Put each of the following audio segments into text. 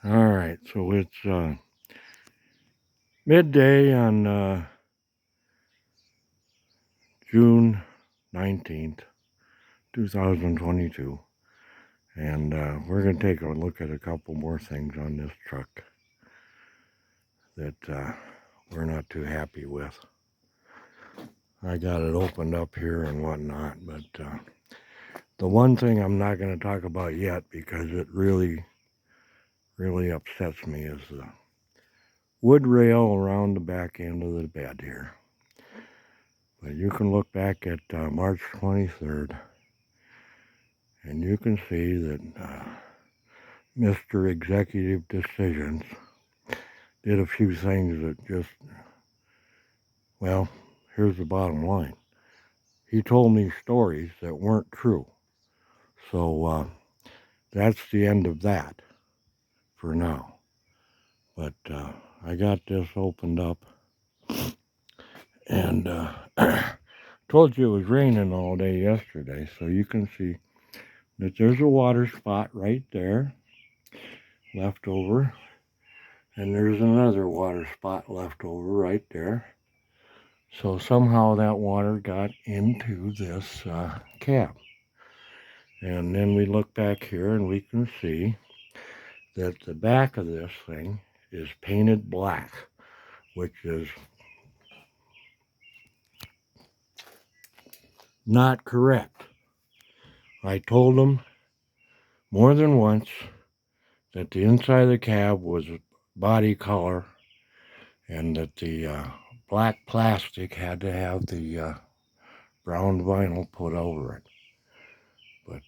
All right, so it's midday on June 19th, 2022, and we're going to take a look at a couple more things on this truck that we're not too happy with. I got it opened up here and whatnot, but the one thing I'm not going to talk about yet because it really upsets me is the wood rail around the back end of the bed here. But you can look back at March 23rd and you can see that Mr. Executive Decisions did a few things that just, well, here's the bottom line. He told me stories that weren't true. So that's the end of that for now. But I got this opened up and told you it was raining all day yesterday, so you can see that there's a water spot right there left over, and there's another water spot left over right there. So somehow that water got into this cab. And then we look back here and we can see that the back of this thing is painted black, which is not correct. I told them more than once that the inside of the cab was body color and that the black plastic had to have the brown vinyl put over it. But,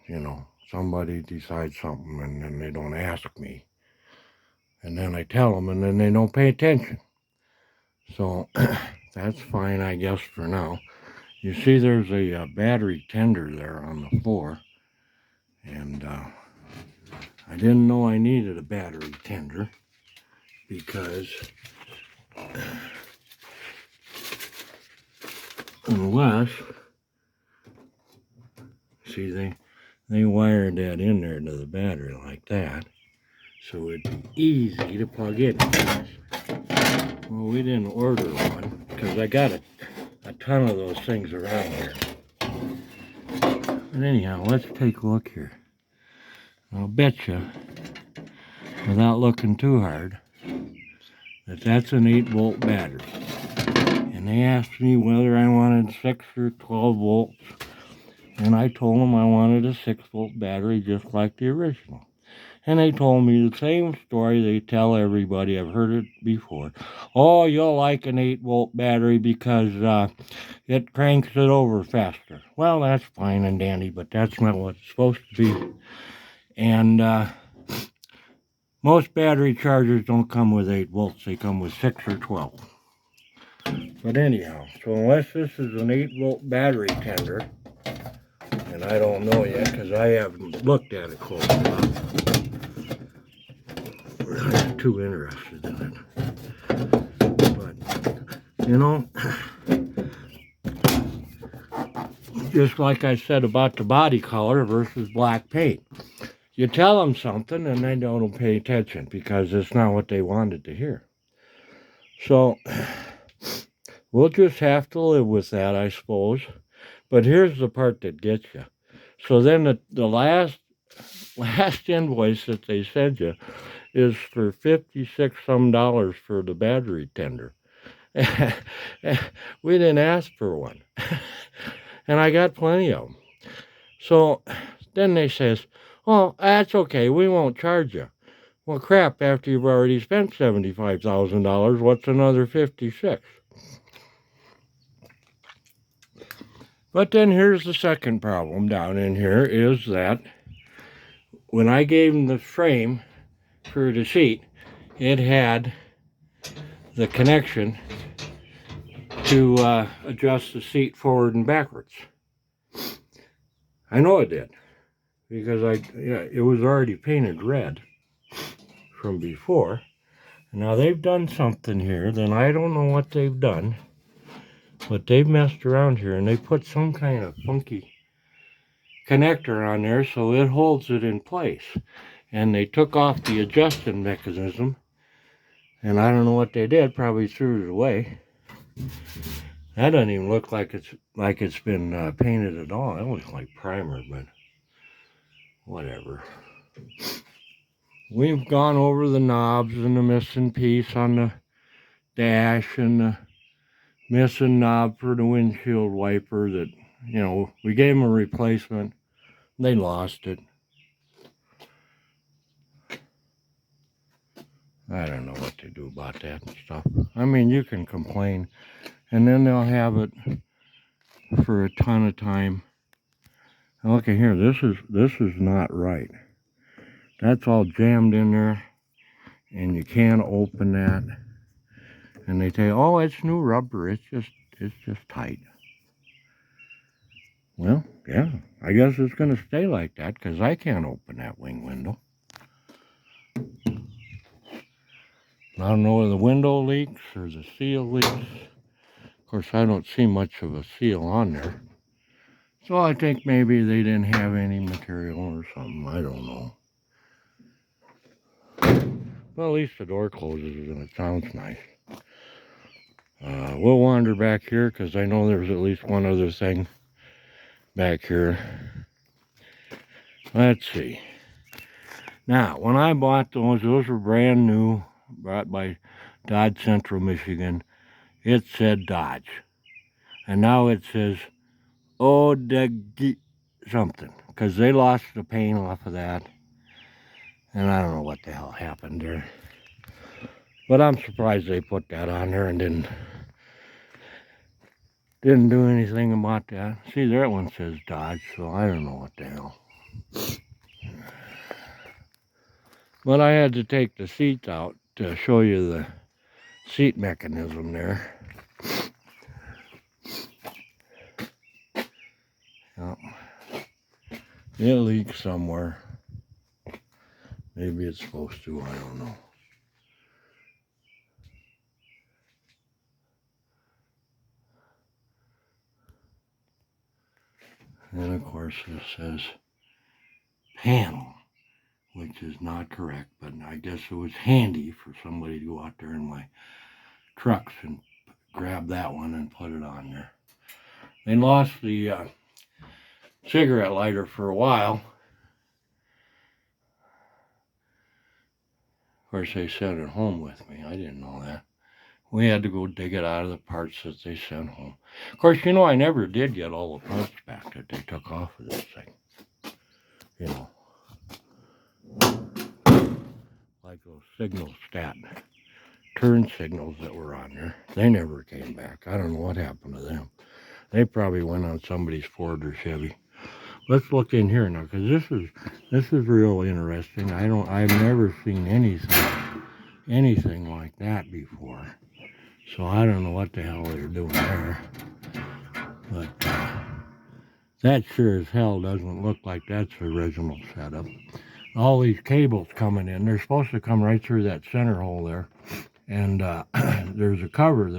you know, somebody decides something and then they don't ask me. And then I tell them and then they don't pay attention. So that's fine, I guess, for now. You see there's a battery tender there on the floor. And I didn't know I needed a battery tender because unless, see, they wired that in there to the battery like that, so it'd be easy to plug in. Well, we didn't order one because I got a ton of those things around here. But anyhow, let's take a look here. I'll bet you, without looking too hard, that that's an 8-volt battery. And they asked me whether I wanted 6 or 12 volts. And I told them I wanted a 6-volt battery just like the original. And they told me the same story they tell everybody. I've heard it before. Oh, you'll like an 8-volt battery because it cranks it over faster. Well, that's fine and dandy, but that's not what it's supposed to be. And most battery chargers don't come with 8 volts. They come with 6 or 12. But anyhow, so unless this is an 8-volt battery tender, and I don't know yet because I haven't looked at it close enough. I'm not too interested in it. But, you know, just like I said about the body color versus black paint. You tell them something and they don't pay attention because it's not what they wanted to hear. So we'll just have to live with that, I suppose. But here's the part that gets you. So then the last invoice that they send you is for $56 some for the battery tender. We didn't ask for one. And I got plenty of them. So then they says, oh, that's okay, we won't charge you. Well, crap, after you've already spent $75,000, what's another 56? But then here's the second problem down in here is that when I gave them the frame for the seat, it had the connection to adjust the seat forward and backwards. I know it did because it was already painted red from before. Now they've done something here, then I don't know what they've done, but they've messed around here and they put some kind of funky connector on there so it holds it in place. and they took off the adjusting mechanism, and I don't know what they did, probably threw it away. That doesn't even look like it's been painted at all. It looks like primer, but whatever. We've gone over the knobs and the missing piece on the dash and the missing knob for the windshield wiper that, you know, we gave them a replacement. They lost it. I don't know what to do about that and stuff. I mean, you can complain, and then they'll have it for a ton of time. Now look at here, this is not right. That's all jammed in there, and you can't open that. And they tell you, oh, it's new rubber, it's just tight. Well, yeah, I guess it's gonna stay like that because I can't open that wing window. I don't know whether the window leaks or the seal leaks. Of course, I don't see much of a seal on there. So I think maybe they didn't have any material or something. I don't know. Well, at least the door closes and it sounds nice. We'll wander back here because I know there's at least one other thing back here. Let's see. Now, when I bought those were brand new, brought by Dodge Central Michigan. It said Dodge. And now it says something, because they lost the paint off of that. And I don't know what the hell happened there. But I'm surprised they put that on there and didn't do anything about that. See, that one says Dodge, so I don't know what the hell. But I had to take the seats out to show you the seat mechanism there. Yep. It leaks somewhere. Maybe it's supposed to, I don't know. And of course it says panel, which is not correct, but I guess it was handy for somebody to go out there in my trucks and grab that one and put it on there. They lost the cigarette lighter for a while. Of course, they sent it home with me. I didn't know that. We had to go dig it out of the parts that they sent home. Of course, you know, I never did get all the parts back that they took off of this thing. You know, like those signal stat turn signals that were on there. They never came back. I don't know what happened to them. They probably went on somebody's Ford or Chevy. Let's look in here now, because this is real interesting. I've never seen anything like that before. So I don't know what the hell they're doing there. But that sure as hell doesn't look like that's the original setup. All these cables coming in, they're supposed to come right through that center hole there. And there's a cover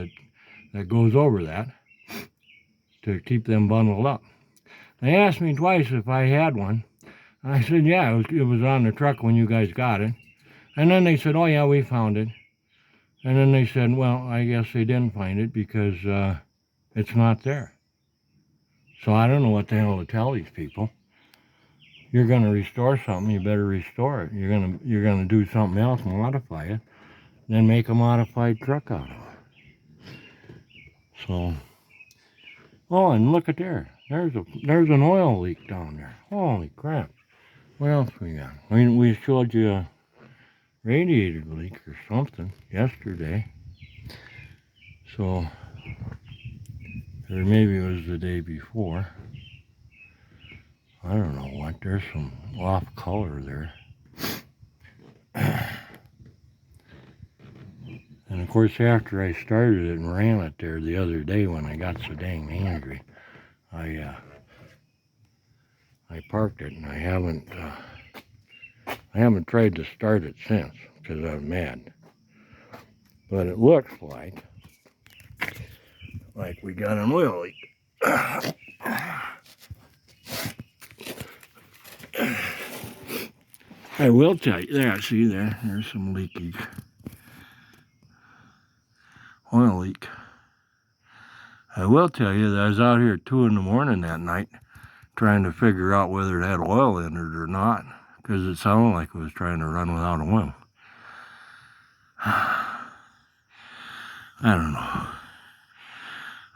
that goes over that to keep them bundled up. They asked me twice if I had one. I said, yeah, it was on the truck when you guys got it. And then they said, oh yeah, we found it. And then they said, well, I guess they didn't find it because it's not there. So I don't know what the hell to tell these people. You're going to restore something, you better restore it. You're going to do something else, modify it, then make a modified truck out of it. So, oh, and look at there. There's an oil leak down there. Holy crap. What else we got? I mean, we showed you a radiator leak or something yesterday. So, or maybe it was the day before. I don't know what. There's some off color there. And of course, after I started it and ran it there the other day when I got so dang angry, I parked it, and I haven't tried to start it since because I'm mad. But it looks like we got an oil leak. I will tell you that. See there? There's some leakage. Oil leak. I will tell you that I was out here at 2 in the morning that night trying to figure out whether it had oil in it or not, because it sounded like it was trying to run without a wing. I don't know.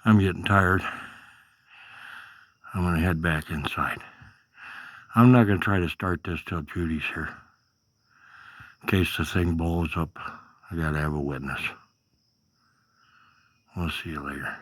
I'm getting tired. I'm going to head back inside. I'm not going to try to start this till Judy's here. In case the thing blows up, I got to have a witness. We'll see you later.